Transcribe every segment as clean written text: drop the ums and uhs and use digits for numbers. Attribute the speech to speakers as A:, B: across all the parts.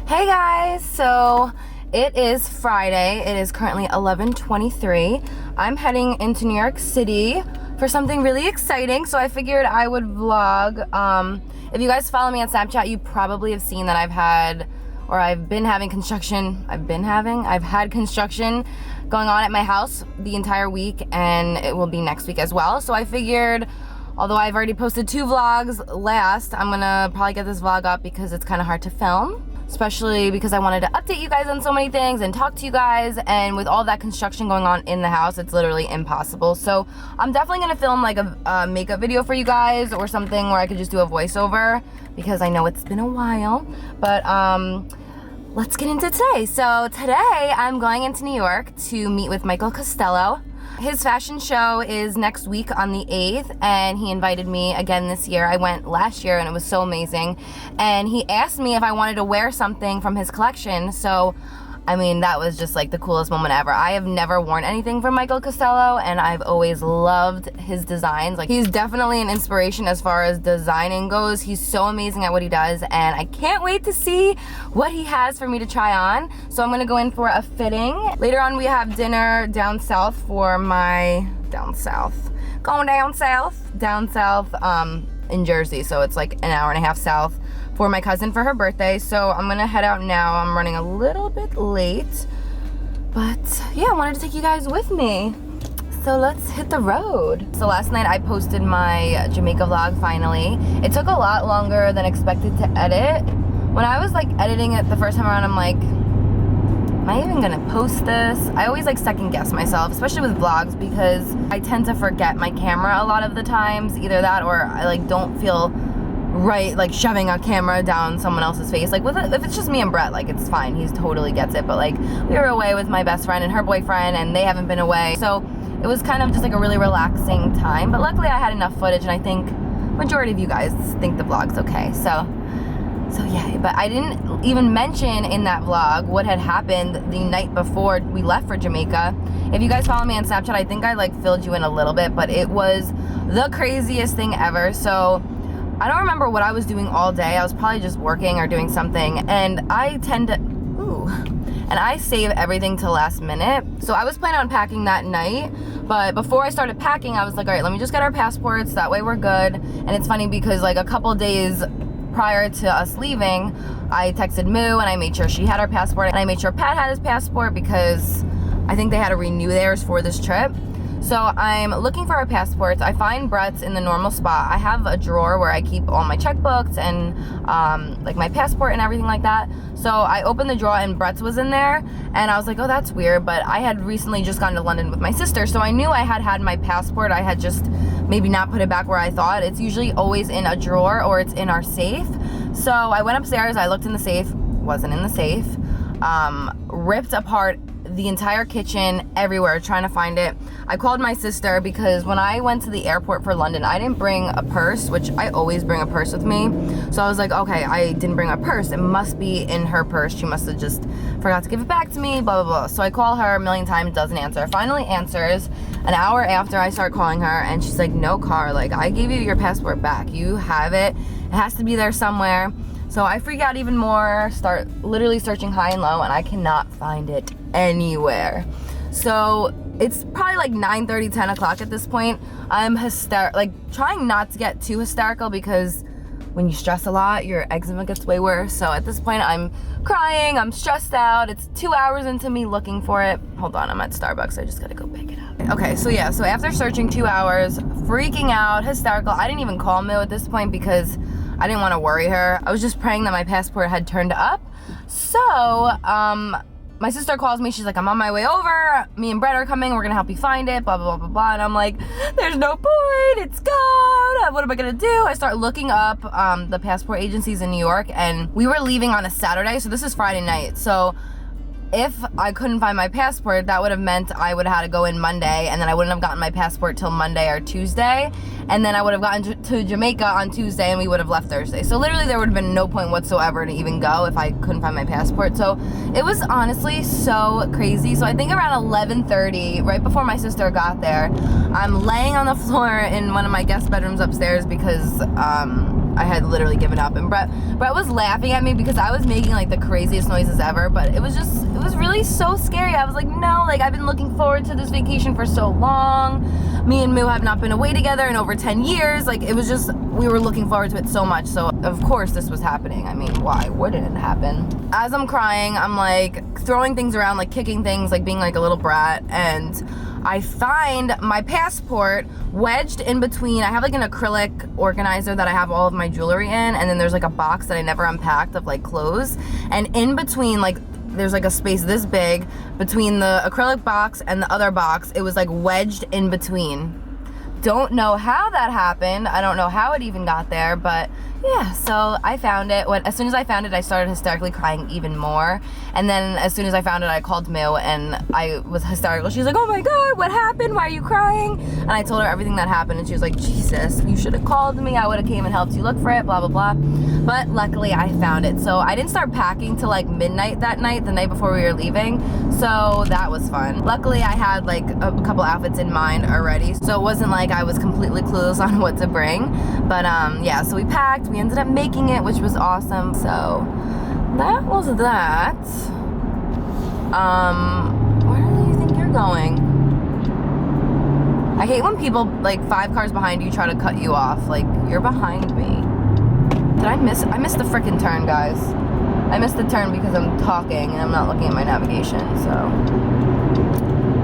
A: Hey guys, so it is Friday. It is currently 11:23. I'm heading into New York City for something really exciting, so I figured I would vlog. If you guys follow me on Snapchat, you probably have seen that I've had construction going on at my house the entire week, and it will be next week as well. So I figured, although I've already posted 2 vlogs last, I'm gonna probably get this vlog up because it's kind of hard to film, especially because I wanted to update you guys on so many things and talk to you guys, and with all that construction going on in the house, it's literally impossible. So I'm definitely gonna film like a makeup video for you guys or something where I could just do a voiceover, because I know it's been a while. But let's get into today. So today I'm going into New York to meet with Michael Costello. His fashion show is next week on the 8th, and he invited me again this year. I went last year and it was so amazing. And he asked me if I wanted to wear something from his collection. So, I mean, that was just like the coolest moment ever. I have never worn anything from Michael Costello, and I've always loved his designs. Like, he's definitely an inspiration as far as designing goes. He's so amazing at what he does, and I can't wait to see what he has for me to try on. So I'm gonna go in for a fitting. Later on, we have dinner down south for my, down south in Jersey. So it's like an hour and a half south, for my cousin for her birthday. So I'm gonna head out now. I'm running a little bit late, but yeah, I wanted to take you guys with me. So let's hit the road. So last night I posted my Jamaica vlog finally. It took a lot longer than expected to edit. When I was like editing it the first time around, I'm like, am I even gonna post this? I always like second guess myself, especially with vlogs, because I tend to forget my camera a lot of the times. Either that or I like don't feel right, like shoving a camera down someone else's face. Like if it's just me and Brett, like it's fine, he's totally gets it. But like, we were away with my best friend and her boyfriend, and they haven't been away, so it was kind of just like a really relaxing time. But luckily I had enough footage, and I think majority of you guys think the vlog's okay. So yeah, but I didn't even mention in that vlog what had happened the night before we left for Jamaica. If you guys follow me on Snapchat, I think I like filled you in a little bit, but it was the craziest thing ever. So I don't remember what I was doing all day. I was probably just working or doing something, and I tend to, and I save everything to last minute. So I was planning on packing that night, but before I started packing, I was like, all right, let me just get our passports, that way we're good. And it's funny because like a couple days prior to us leaving, I texted Moo and I made sure she had her passport, and I made sure Pat had his passport because I think they had to renew theirs for this trip. So I'm looking for our passports. I find Brett's in the normal spot. I have a drawer where I keep all my checkbooks and like my passport and everything like that. So I opened the drawer and Brett's was in there, and I was like, oh, that's weird. But I had recently just gone to London with my sister, so I knew I had my passport. I had just maybe not put it back where I thought. It's usually always in a drawer or it's in our safe. So I went upstairs, I looked in the safe, wasn't in the safe. Ripped apart the entire kitchen, everywhere, trying to find it. I called my sister because when I went to the airport for London, I didn't bring a purse, which I always bring a purse with me. So I was like, okay, I didn't bring a purse. It must be in her purse. She must have just forgot to give it back to me, blah, blah, blah. So I call her a million times, doesn't answer. Finally answers an hour after I start calling her, and she's like, no, Car, like I gave you your passport back. You have it. It has to be there somewhere. So I freak out even more, start literally searching high and low, and I cannot find it anywhere. So it's probably like 9:30, 10 o'clock at this point. I'm trying not to get too hysterical, because when you stress a lot, your eczema gets way worse. So at this point, I'm crying, I'm stressed out. It's 2 hours into me looking for it. Hold on, I'm at Starbucks. I just gotta go pick it up. Okay, so yeah, so after searching 2 hours, freaking out, hysterical, I didn't even call Mill at this point because I didn't want to worry her. I was just praying that my passport had turned up. So, my sister calls me. She's like, I'm on my way over. Me and Brett are coming. We're going to help you find it, blah, blah, blah, blah, blah. And I'm like, there's no point. It's gone. What am I going to do? I start looking up the passport agencies in New York, and we were leaving on a Saturday. So this is Friday night. So if I couldn't find my passport, that would have meant I would have had to go in Monday, and then I wouldn't have gotten my passport till Monday or Tuesday, and then I would have gotten to Jamaica on Tuesday, and we would have left Thursday. So literally there would have been no point whatsoever to even go if I couldn't find my passport. So it was honestly so crazy. So I think around 11:30, right before my sister got there, I'm laying on the floor in one of my guest bedrooms upstairs because I had literally given up. And Brett was laughing at me because I was making like the craziest noises ever, but it was really so scary. I was like, no, like I've been looking forward to this vacation for so long. Me and Moo have not been away together in over 10 years. Like it was just, we were looking forward to it so much. So of course this was happening. I mean, why wouldn't it happen? As I'm crying, I'm like throwing things around, like kicking things, like being like a little brat, and I find my passport wedged in between. I have like an acrylic organizer that I have all of my jewelry in, and then there's like a box that I never unpacked of like clothes, and in between, like there's like a space this big between the acrylic box and the other box. It was like wedged in between. Don't know how that happened. I don't know how it even got there, but yeah, so I found it. As soon as I found it, I started hysterically crying even more. And then as soon as I found it, I called Moo and I was hysterical. She was like, oh my God, what happened? Why are you crying? And I told her everything that happened, and she was like, Jesus, you should have called me. I would have came and helped you look for it, blah, blah, blah. But luckily I found it. So I didn't start packing till like midnight that night, the night before we were leaving. So that was fun. Luckily I had like a couple outfits in mind already. So it wasn't like I was completely clueless on what to bring. But yeah, so we packed. We ended up making it, which was awesome. So that was that. Where do you think you're going? I hate when people like 5 cars behind you try to cut you off. Like, you're behind me. Did I missed the frickin' turn, guys. I missed the turn because I'm talking and I'm not looking at my navigation, so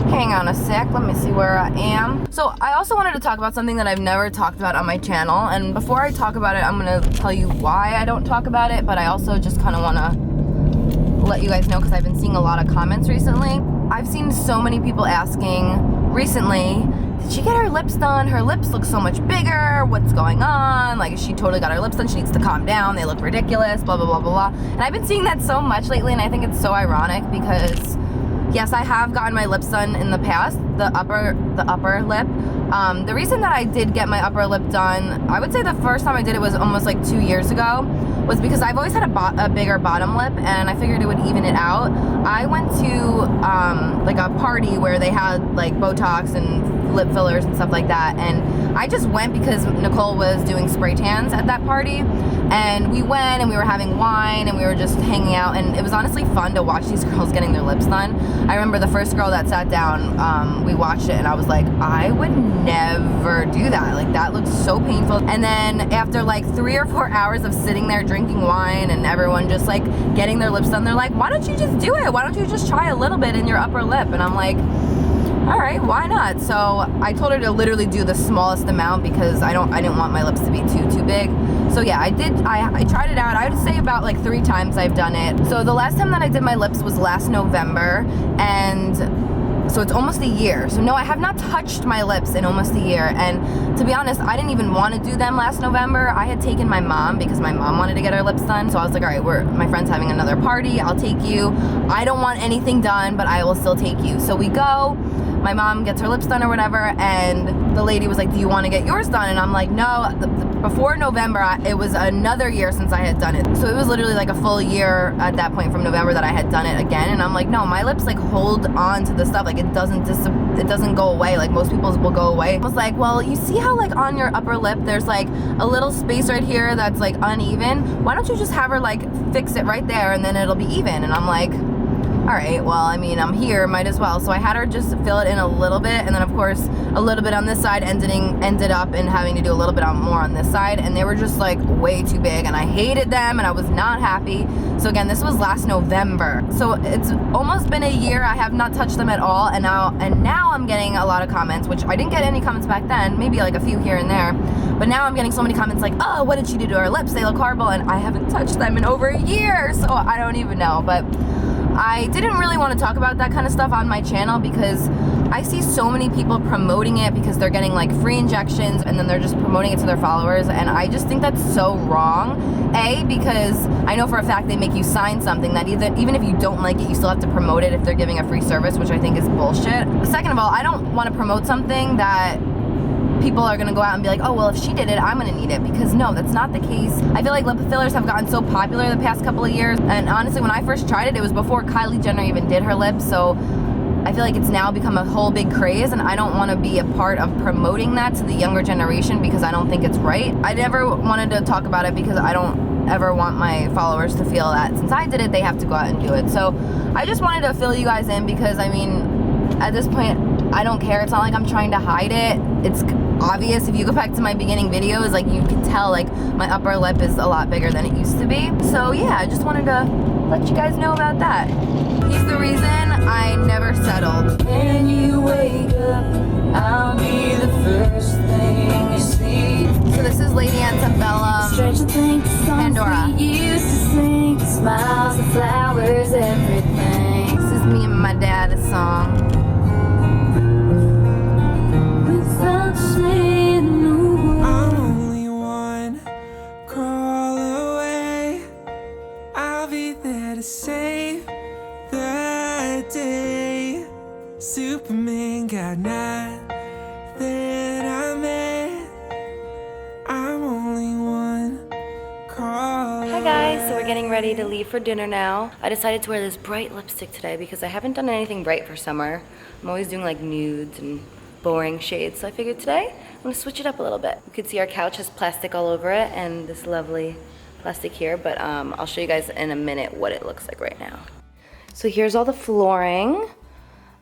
A: hang on a sec, let me see where I am. So I also wanted to talk about something that I've never talked about on my channel, and before I talk about it, I'm gonna tell you why I don't talk about it, but I also just kind of want to let you guys know because I've been seeing a lot of comments recently. I've seen so many people asking recently, did she get her lips done? Her lips look so much bigger. What's going on? Like, she totally got her lips done. She needs to calm down. They look ridiculous, blah, blah, blah, blah, blah. And I've been seeing that so much lately, and I think it's so ironic because yes, I have gotten my lips done in the past, the upper lip. The reason that I did get my upper lip done, I would say the first time I did it was almost like 2 years ago, was because I've always had a bigger bottom lip, and I figured it would even it out. I went to like a party where they had like Botox and lip fillers and stuff like that, and I just went because Nicole was doing spray tans at that party, and we went and we were having wine and we were just hanging out, and it was honestly fun to watch these girls getting their lips done. I remember the first girl that sat down, we watched it and I was like, I would never do that. Like, that looks so painful. And then after like 3 or 4 hours of sitting there drinking wine and everyone just like getting their lips done, they're like, why don't you just do it? Why don't you just try a little bit in your upper lip? And I'm like, all right, why not? So I told her to literally do the smallest amount because I didn't want my lips to be too big. So yeah, I tried it out. I would say about like 3 times I've done it. So the last time that I did my lips was last November, and so it's almost a year. So no, I have not touched my lips in almost a year. And to be honest, I didn't even want to do them last November. I had taken my mom because my mom wanted to get her lips done. So I was like, all right, my friend's having another party. I'll take you. I don't want anything done, but I will still take you. So we go. My mom gets her lips done or whatever, and the lady was like, do you want to get yours done? And I'm like, no. Before November, it was another year since I had done it. So it was literally like a full year at that point from November that I had done it again. And I'm like, no, my lips like hold on to the stuff. Like, it doesn't go away. Like most people's will go away. I was like, well, you see how like on your upper lip, there's like a little space right here that's like uneven. Why don't you just have her like fix it right there and then it'll be even? And I'm like, all right, well, I mean, I'm here, might as well. So I had her just fill it in a little bit, and then of course a little bit on this side ended up in having to do a little bit more on this side, and they were just like way too big, and I hated them, and I was not happy. So again, this was last November. So it's almost been a year. I have not touched them at all, and now I'm getting a lot of comments, which I didn't get any comments back then, maybe like a few here and there. But now I'm getting so many comments like, oh, what did she do to her lips? They look horrible, and I haven't touched them in over a year, so I don't even know. But I didn't really want to talk about that kind of stuff on my channel because I see so many people promoting it because they're getting like free injections and then they're just promoting it to their followers, and I just think that's so wrong. A, because I know for a fact they make you sign something that even if you don't like it, you still have to promote it if they're giving a free service, which I think is bullshit. Second of all, I don't want to promote something that people are gonna go out and be like, oh, well, if she did it, I'm gonna need it, because no, that's not the case. I feel like lip fillers have gotten so popular the past couple of years, and honestly, when I first tried it, it was before Kylie Jenner even did her lips, so I feel like it's now become a whole big craze, and I don't want to be a part of promoting that to the younger generation because I don't think it's right. I never wanted to talk about it because I don't ever want my followers to feel that since I did it, they have to go out and do it. So I just wanted to fill you guys in because, I mean, at this point, I don't care. It's not like I'm trying to hide it. It's obvious if you go back to my beginning videos, like you can tell like my upper lip is a lot bigger than it used to be. So yeah, I just wanted to let you guys know about that. He's the reason I never settled.
B: When you wake up, I'll be the first thing you see.
A: So this is Lady Antebellum,
B: Stranger things,
A: Pandora.
B: we used to sing, smiles, the flowers, everything.
A: This is me and my dad's song.
B: Without saying no word.
C: I'm only one call away. I'll be there to save the day. Superman got nothing I made. I'm only one call
A: Hi guys, so we're getting ready to leave for dinner now. I decided to wear this bright lipstick today because I haven't done anything bright for summer. I'm always doing like nudes and boring shades, so I figured today I'm gonna switch it up a little bit. You can see our couch has plastic all over it and this lovely plastic here, but I'll show you guys in a minute what it looks like right now. So here's all the flooring.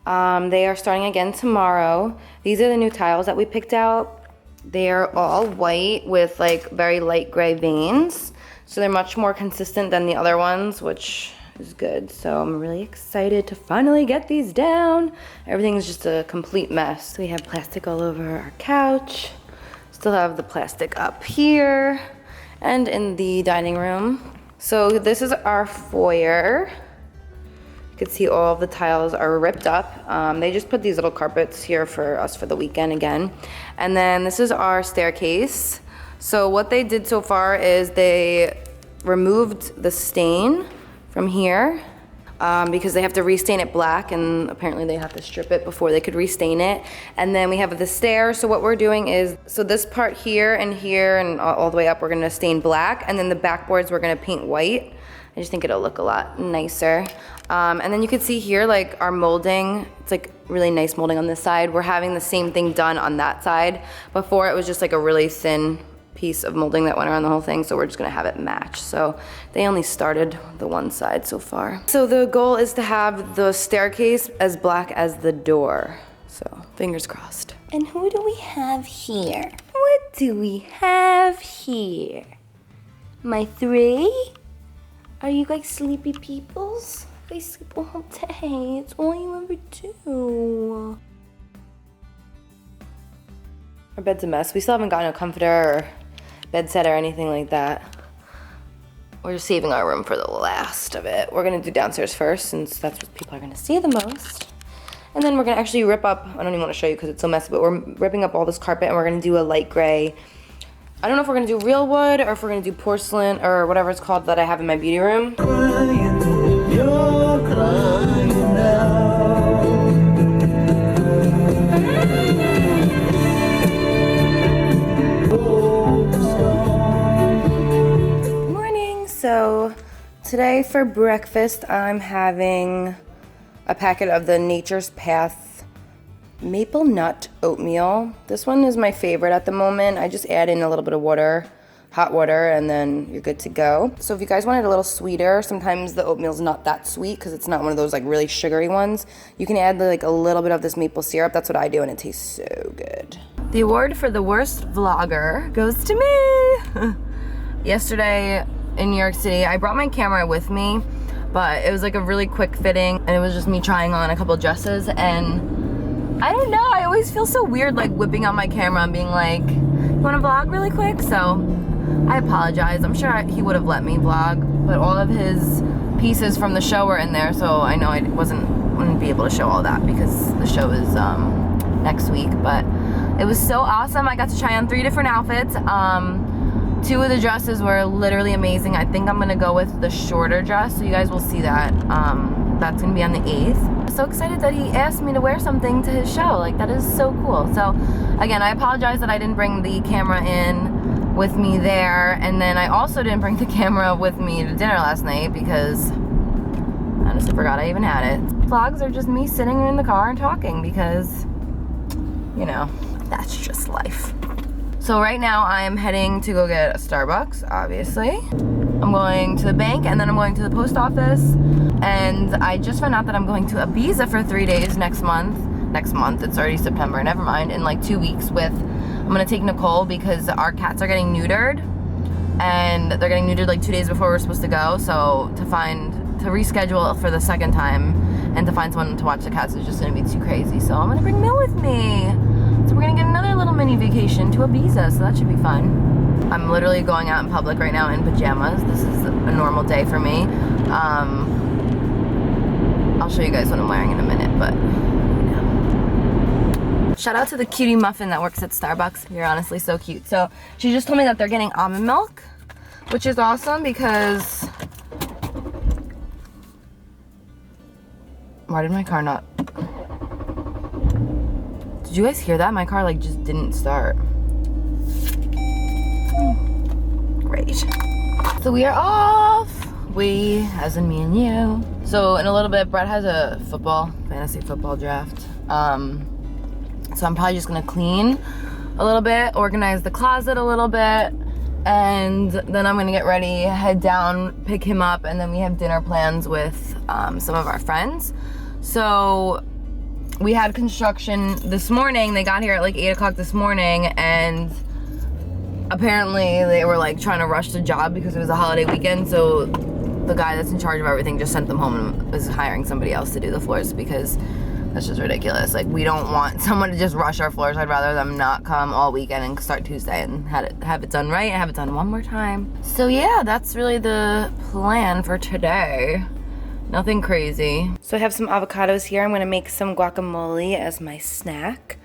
A: They are starting again tomorrow. These are the new tiles that we picked out. They are all white with like very light gray veins. So they're much more consistent than the other ones, which is good. So I'm really excited to finally get these down. Everything is just a complete mess. We have plastic all over our couch. Still have the plastic up here and in the dining room. So this is our foyer. You can see all of the tiles are ripped up. They just put these little carpets here for us for the weekend again. And then this is our staircase. So what they did so far is they removed the stain from here because they have to restain it black, and apparently they have to strip it before they could restain it. And then we have the stairs. So what we're doing is, so this part here and all the way up, we're gonna stain black, and then the backboards we're gonna paint white. I just think it'll look a lot nicer. And then you can see here, like our molding, it's like really nice molding on this side. We're having the same thing done on that side. Before it was just like a really thin piece of molding that went around the whole thing, so we're just gonna have it match. So they only started the one side so far. So the goal is to have the staircase as black as the door. So fingers crossed. And who do we have here? What do we have here? My three? Are you guys sleepy peoples? They sleep all day. It's all you ever do. Our bed's a mess. We still haven't gotten a comforter or bed set or anything like that. We're just saving our room for the last of it. We're gonna do downstairs first since that's what people are gonna see the most. And then we're gonna actually rip up, I don't even wanna show you because it's so messy, but we're ripping up all this carpet and we're gonna do a light gray. I don't know if we're gonna do real wood or if we're gonna do porcelain or whatever it's called that I have in my beauty room.
C: You're crying now.
A: Morning. So today for breakfast I'm having a packet of the Nature's Path maple nut oatmeal. This one is my favorite at the moment. I just add in a little bit of water, hot water, and then you're good to go. So if you guys want it a little sweeter, sometimes the oatmeal's not that sweet because it's not one of those like really sugary ones. You can add like a little bit of this maple syrup. That's what I do, and it tastes so good. The award for the worst vlogger goes to me. Yesterday in New York City, I brought my camera with me, but it was like a really quick fitting, and it was just me trying on a couple dresses, and I don't know, I always feel so weird like whipping out my camera and being like, you wanna vlog really quick? So I apologize. I'm sure he would have let me vlog, but all of his pieces from the show were in there, so I know I wouldn't be able to show all that because the show is next week. But it was so awesome. I got to try on 3 different outfits. 2 of the dresses were literally amazing. I think I'm gonna go with the shorter dress, so you guys will see that. That's gonna be on the 8th. I'm so excited that he asked me to wear something to his show. Like, that is so cool. So again, I apologize that I didn't bring the camera in with me there, and then I also didn't bring the camera with me to dinner last night because I honestly forgot I even had it. Vlogs are just me sitting in the car and talking because, you know, that's just life. So right now I am heading to go get a Starbucks, obviously. I'm going to the bank and then I'm going to the post office. And I just found out that I'm going to Ibiza for 3 days next month. Next month, it's already September, never mind. In like 2 weeks I'm gonna take Nicole because our cats are getting neutered. And they're getting neutered like 2 days before we're supposed to go. So to reschedule for the second time and to find someone to watch the cats is just gonna be too crazy. So I'm gonna bring Mill with me. So we're gonna get another little mini vacation to Ibiza, so that should be fun. I'm literally going out in public right now in pajamas. This is a normal day for me. I'll show you guys what I'm wearing in a minute, but yeah. Shout out to the cutie muffin that works at Starbucks. You're honestly so cute. So she just told me that they're getting almond milk, which is awesome because why did my car not? Did you guys hear that? My car like just didn't start. Great. So we are off. We, as in me and you. So in a little bit, Brett has a fantasy football draft. So I'm probably just gonna clean a little bit, organize the closet a little bit, and then I'm gonna get ready, head down, pick him up, and then we have dinner plans with some of our friends. So we had construction this morning. They got here at like 8 o'clock this morning, and apparently they were like trying to rush the job because it was a holiday weekend. So the guy that's in charge of everything just sent them home and is hiring somebody else to do the floors because that's just ridiculous. Like, we don't want someone to just rush our floors. I'd rather them not come all weekend and start Tuesday and have it done right and have it done one more time. So yeah, that's really the plan for today. Nothing crazy. So I have some avocados here. I'm gonna make some guacamole as my snack.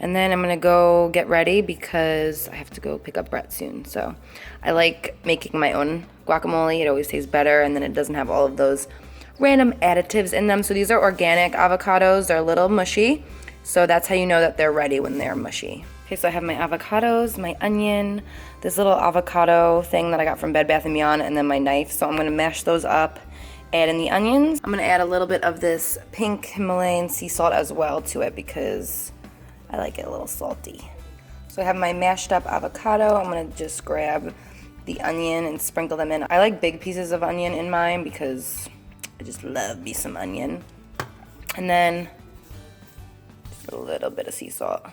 A: And then I'm gonna go get ready because I have to go pick up Brett soon. So I like making my own guacamole. It always tastes better, and then it doesn't have all of those random additives in them. So these are organic avocados. They're a little mushy. So that's how you know that they're ready, when they're mushy. Okay, so I have my avocados, my onion, this little avocado thing that I got from Bed Bath & Beyond, and then my knife. So I'm gonna mash those up, add in the onions. I'm gonna add a little bit of this pink Himalayan sea salt as well to it because I like it a little salty. So I have my mashed up avocado. I'm gonna just grab the onion and sprinkle them in. I like big pieces of onion in mine because I just love me some onion. And then just a little bit of sea salt.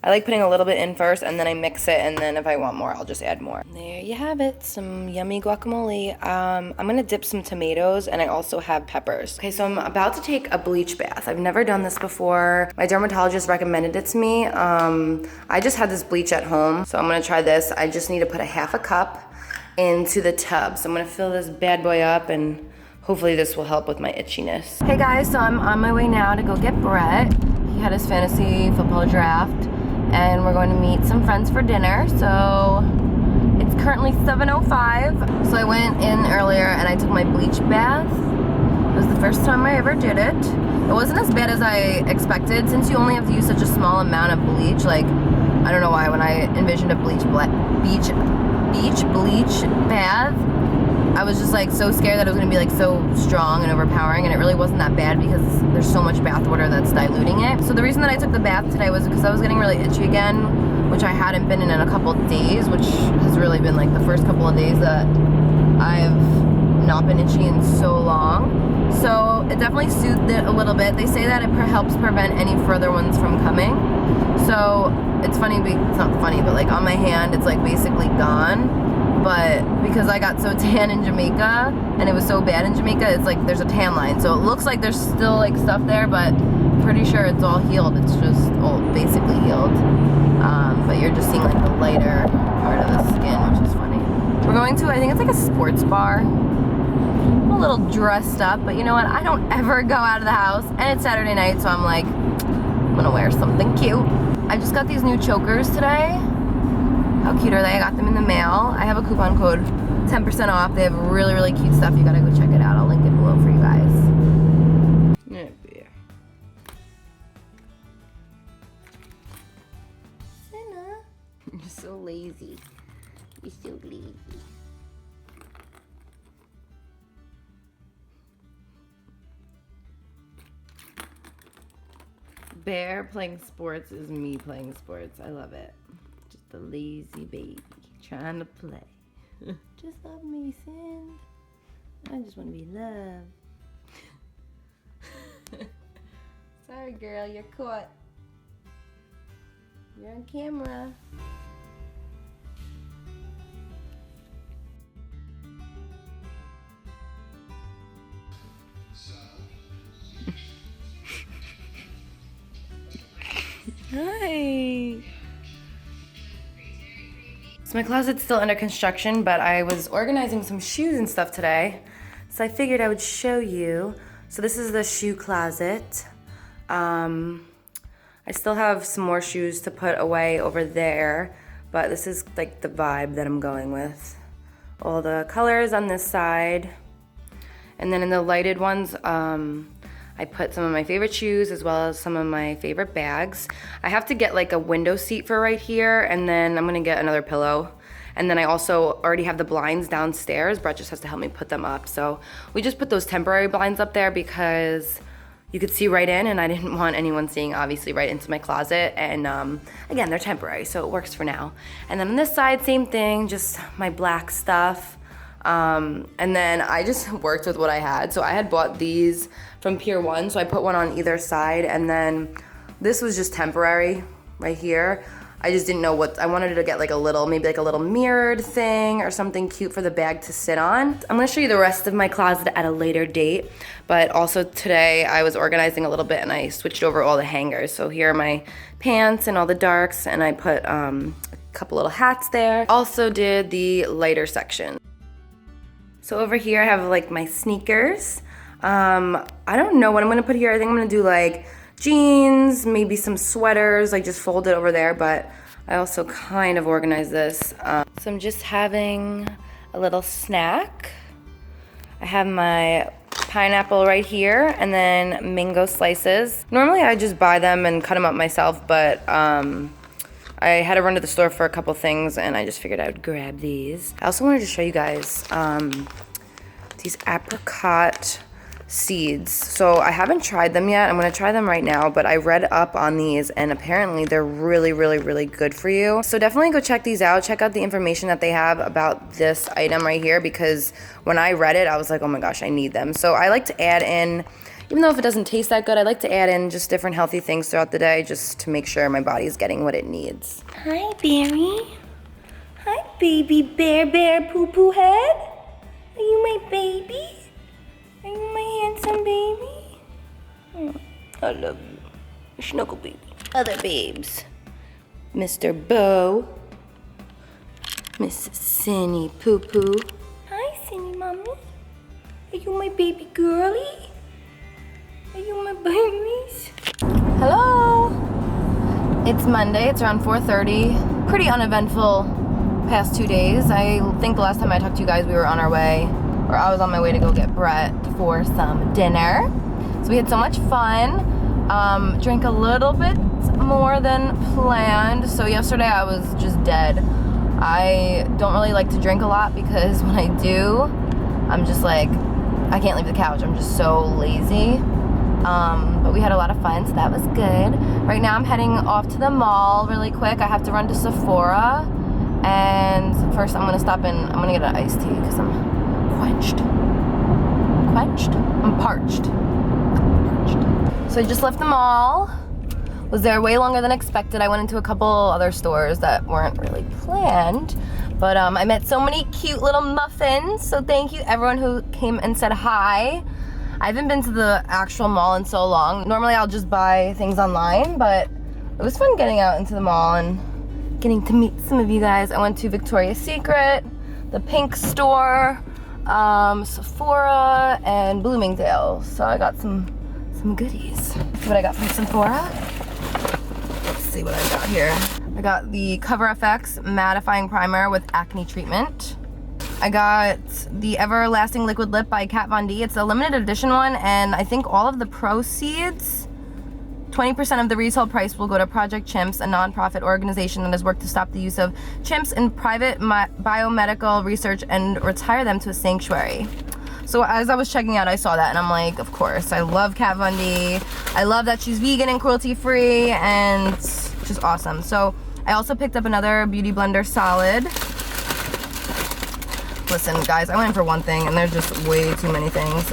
A: I like putting a little bit in first and then I mix it, and then if I want more, I'll just add more. There you have it, some yummy guacamole. I'm gonna dip some tomatoes, and I also have peppers. Okay, so I'm about to take a bleach bath. I've never done this before. My dermatologist recommended it to me. I just had this bleach at home, so I'm gonna try this. I just need to put a half a cup into the tub. So I'm gonna fill this bad boy up, and hopefully this will help with my itchiness. Hey guys, so I'm on my way now to go get Brett. He had his fantasy football draft, and we're going to meet some friends for dinner. So it's currently 7:05. So I went in earlier and I took my bleach bath. It was the first time I ever did it. It wasn't as bad as I expected, since you only have to use such a small amount of bleach. Like, I don't know why, when I envisioned a beach bleach bath, I was just like so scared that it was gonna be like so strong and overpowering, and it really wasn't that bad because there's so much bath water that's diluting it. So the reason that I took the bath today was because I was getting really itchy again, which I hadn't been in a couple of days, which has really been like the first couple of days that I've not been itchy in so long. So it definitely soothed it a little bit. They say that it helps prevent any further ones from coming. So it's funny, it's not funny, but like on my hand, it's like basically gone. But because I got so tan in Jamaica and it was so bad in Jamaica, it's like there's a tan line. So it looks like there's still like stuff there, but I'm pretty sure it's all healed. It's just all basically healed. But you're just seeing like the lighter part of the skin, which is funny. We're going to, I think it's like a sports bar. I'm a little dressed up, but you know what? I don't ever go out of the house, and it's Saturday night, so I'm like, I'm gonna wear something cute. I just got these new chokers today. How cute are they? I got them in the mail. I have a coupon code, 10% off. They have really, really cute stuff. You gotta go check it out. I'll link it below for you guys. Yeah. Senna, you're so lazy. You're so lazy. bear playing sports is me playing sports. I love it. Just a lazy baby trying to play. Just love me, Cindy. I just want to be loved. Sorry, girl, you're caught. You're on camera. Hi. So my closet's still under construction, but I was organizing some shoes and stuff today, so I figured I would show you. So this is the shoe closet. I still have some more shoes to put away over there, but this is like the vibe that I'm going with. All the colors on this side, and then in the lighted ones, I put some of my favorite shoes as well as some of my favorite bags. I have to get like a window seat for right here, and then I'm gonna get another pillow. And then I also already have the blinds downstairs. Brett just has to help me put them up. So we just put those temporary blinds up there because you could see right in, and I didn't want anyone seeing obviously right into my closet. And again, they're temporary, so it works for now. And then on this side, same thing, just my black stuff. And then I just worked with what I had. So I had bought these from Pier 1, so I put one on either side, and then this was just temporary right here. I just didn't know what, I wanted to get like a little, maybe like a little mirrored thing or something cute for the bag to sit on. I'm gonna show you the rest of my closet at a later date, but also today I was organizing a little bit and I switched over all the hangers. So here are my pants and all the darks, and I put a couple little hats there. Also did the lighter section. So over here I have like my sneakers. I don't know what I'm gonna put here. I think I'm gonna do like jeans, maybe some sweaters, like just fold it over there, but I also kind of organized this. So I'm just having a little snack. I have my pineapple right here, and then mango slices. Normally I just buy them and cut them up myself, but I had to run to the store for a couple things, and I just figured I would grab these. I also wanted to show you guys these apricot seeds. So I haven't tried them yet. I'm gonna try them right now, but I read up on these and apparently they're really, really, really good for you. So definitely go check these out. Check out the information that they have about this item right here, because when I read it, I was like, oh my gosh, I need them. So I like to add in, even though if it doesn't taste that good, I like to add in just different healthy things throughout the day just to make sure my body's getting what it needs. Hi, Barry. Hi, baby bear poo-poo head. Are you my baby? Are you my handsome baby? Oh, I love you. Snuggle baby. Other babes. Mr. Bo. Mrs. Cindy Poo Poo. Hi, Cindy Mommy. Are you my baby girlie? Are you my babies? Hello. It's Monday. It's around 4:30. Pretty uneventful past 2 days. I think the last time I talked to you guys, we were on our way, or I was on my way to go get Brett for some dinner. So we had so much fun. Drank a little bit more than planned. So yesterday I was just dead. I don't really like to drink a lot because when I do, I'm just like, I can't leave the couch. I'm just so lazy. But we had a lot of fun, so that was good. Right now I'm heading off to the mall really quick. I have to run to Sephora. And first I'm gonna stop in, I'm gonna get an iced tea because I'm quenched. I'm parched. So I just left the mall. Was there way longer than expected. I went into a couple other stores that weren't really planned. But I met so many cute little muffins. So thank you everyone who came and said hi. I haven't been to the actual mall in so long. Normally I'll just buy things online, but it was fun getting out into the mall and getting to meet some of you guys. I went to Victoria's Secret, the Pink store, Sephora, and Bloomingdale's. So I got some goodies. See what I got from Sephora? Let's see what I got here. I got the Cover FX mattifying primer with acne treatment. I got the Everlasting Liquid Lip by Kat Von D. It's a limited edition one, and I think all of the proceeds, 20% of the retail price will go to Project Chimps, a non-profit organization that has worked to stop the use of chimps in private biomedical research and retire them to a sanctuary. So as I was checking out, I saw that and I'm like, of course, I love Kat Von D. I love that she's vegan and cruelty-free, and it's just awesome. So I also picked up another Beauty Blender solid. Listen, guys, I went in for one thing and there's just way too many things.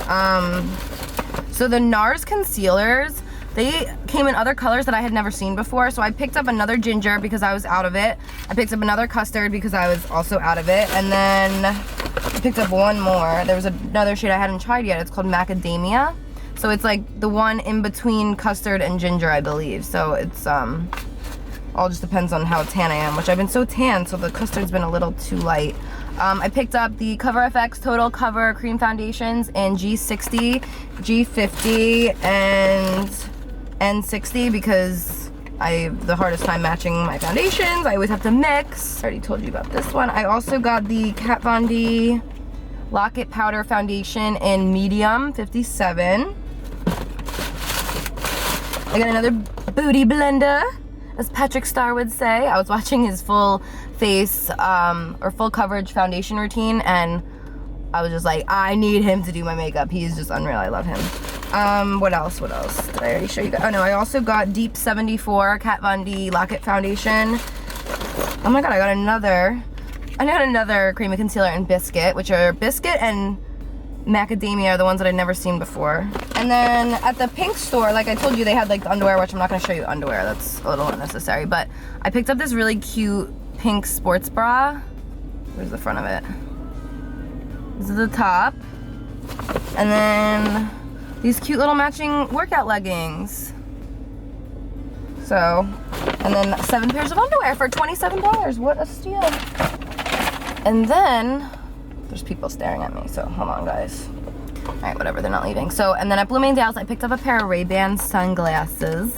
A: So the NARS concealers, they came in other colors that I had never seen before. So I picked up another ginger because I was out of it. I picked up another custard because I was also out of it. And then I picked up one more. There was another shade I hadn't tried yet. It's called Macadamia. So it's like the one in between custard and ginger, I believe. So it's all just depends on how tan I am, which I've been so tan, so the custard's been a little too light. I picked up the Cover FX Total Cover Cream Foundations in G60, G50, and N60 because I have the hardest time matching my foundations. I always have to mix. I already told you about this one. I also got the Kat Von D Lock-It Powder Foundation in Medium 57. I got another booty blender, as Patrick Star would say. I was watching his full face or full coverage foundation routine and I was just like, I need him to do my makeup. He's just unreal. I love him. What else? Did I already show you guys? Oh no, I also got Deep 74 Kat Von D Lock-It Foundation. Oh my god, I got another cream and concealer in Biscuit, which are Biscuit and Macadamia are the ones that I'd never seen before. And then at the Pink store, like I told you, they had like the underwear, which I'm not gonna show you underwear. That's a little unnecessary. But I picked up this really cute pink sports bra. Where's the front of it? This is the top. And then these cute little matching workout leggings. So, and then 7 pairs of underwear for $27. What a steal. And then, there's people staring at me, so hold on, guys. All right, whatever, they're not leaving. So, and then at Bloomingdale's, I picked up a pair of Ray-Ban sunglasses.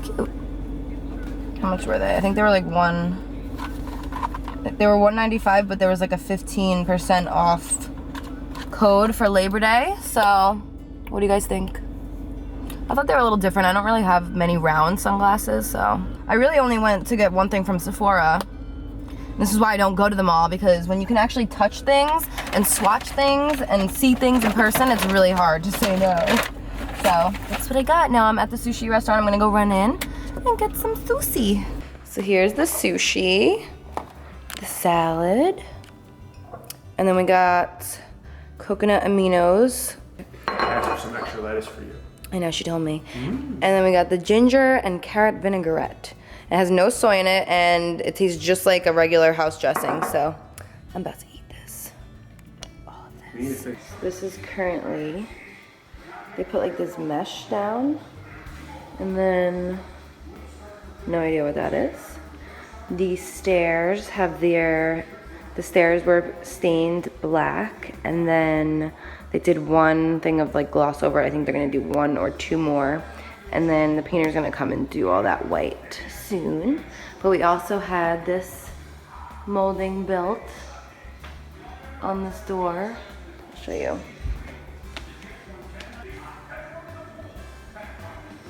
A: Cute. How much were they? I think they were like they were $195, but there was like a 15% off code for Labor Day. So, what do you guys think? I thought they were a little different. I don't really have many round sunglasses, so I really only went to get one thing from Sephora. This is why I don't go to the mall, because when you can actually touch things and swatch things and see things in person, it's really hard to say no. So that's what I got. Now I'm at the sushi restaurant. I'm gonna go run in and get some sushi. So here's the sushi, the salad, and then we got coconut aminos.
D: I have some extra lettuce for you.
A: I know, she told me. And then we got the ginger and carrot vinaigrette. It has no soy in it, and it tastes just like a regular house dressing, so I'm about to eat this. All of this. This is currently, they put like this mesh down, and then, no idea what that is. These stairs have the stairs were stained black, and then they did one thing of like gloss over it. I think they're gonna do 1 or 2 more. And then the painter's gonna come and do all that white soon. But we also had this molding built on this door. I'll show you.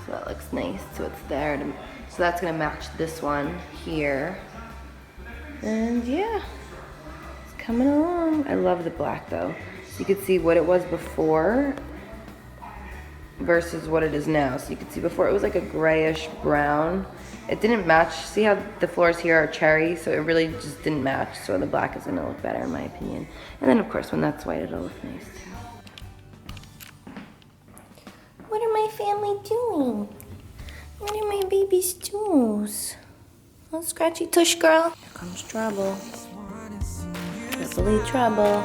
A: So that looks nice. So it's there. So that's gonna match this one here. And yeah, it's coming along. I love the black though. You could see what it was before versus what it is now. So you could see before it was like a grayish brown. It didn't match. See how the floors here are cherry? So it really just didn't match. So the black is gonna look better in my opinion. And then of course when that's white, it'll look nice too. What are my family doing? What are my baby stools? Oh, scratchy tush girl. Here comes trouble. Triple trouble.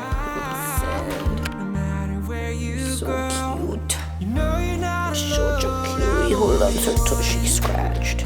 A: So cute. Such a cutie who loves her tushy scratched.